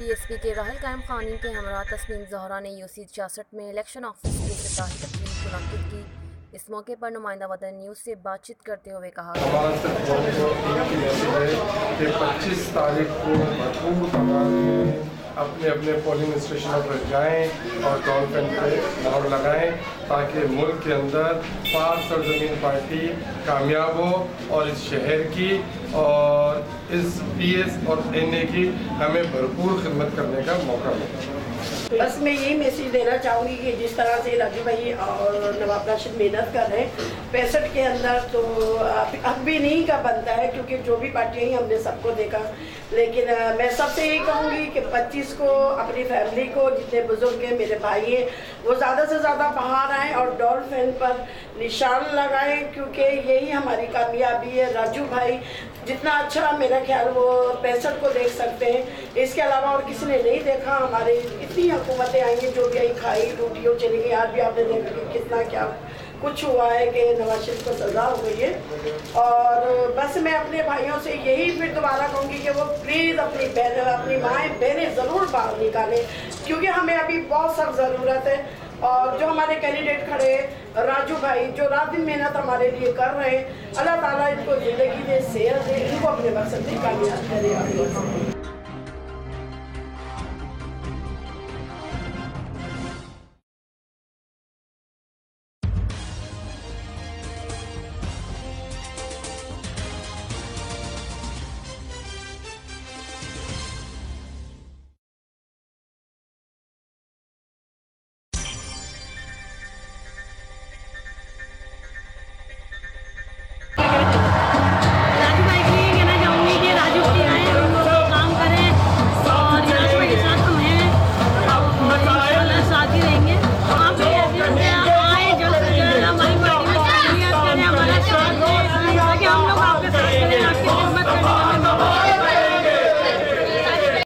PSP के राहिल कायम खानी के हमरा तस्नीम जहरा ने यूसी 66 में इलेक्शन ऑफिस की इफ्तिताही तकरीब मुनक्किद की। इस मौके पर नुमाइंदा वतन न्यूज़ से बातचीत करते हुए कहा, हमारा सिर्फ एक ही मैसेज है कि 25 तारीख को भरपूर तादाद में अपने अपने पोलिंग स्टेशनों पर जाएं और डॉल्फिन पे दौड़ लगाएं ताकि मुल्क के अंदर पाक सरजमीन पार्टी कामयाब हो और इस शहर की और इस पीएस और एनए की हमें भरपूर खिदमत करने का मौका मिले। बस मैं यही मैसेज देना चाहूँगी कि जिस तरह से राजू भाई और नवाब राशिद मेहनत कर रहे हैं 65 के अंदर, तो अब भी नहीं का बनता है क्योंकि जो भी पार्टियाँ ही हमने सबको देखा। लेकिन मैं सबसे यही कहूँगी कि 25 को अपनी फैमिली को, जितने बुजुर्ग हैं, मेरे भाई हैं, वो ज़्यादा से ज़्यादा बाहर आएँ और डॉल्फिन पर निशान लगाएं क्योंकि यही हमारी कामयाबी है। राजू भाई जितना अच्छा, मेरा ख्याल वो 65 को देख सकते हैं, इसके अलावा और किसी ने नहीं देखा। हमारे इतनी हुकूमतें आई हैं, जो भी आई खाई रोटियों चली गई। आज भी आपने देखा कि कितना क्या कुछ हुआ है कि नवाज शरीफ को सज़ा हो गई है। और बस मैं अपने भाइयों से यही फिर दोबारा कहूँगी कि वो प्लीज़ अपनी बहन, अपनी माएँ बहनें ज़रूर बाहर निकालें क्योंकि हमें अभी बहुत सख्त ज़रूरत है। और जो हमारे कैंडिडेट खड़े राजू भाई, जो रात दिन मेहनत हमारे लिए कर रहे हैं, अल्लाह ताला इनको ज़िंदगी दे, सेहत दे, इनको अपने मकसद में कामयाब करे।